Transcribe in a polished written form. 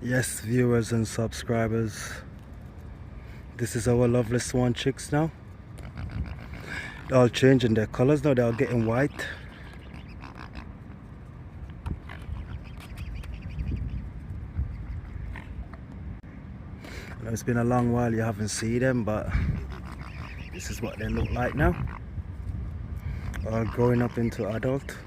Yes, viewers and subscribers, this is our lovely swan chicks now. They're all changing their colors now, they're all getting white. I know it's been a long while you haven't seen them, but this is what they look like now. All growing up into adult.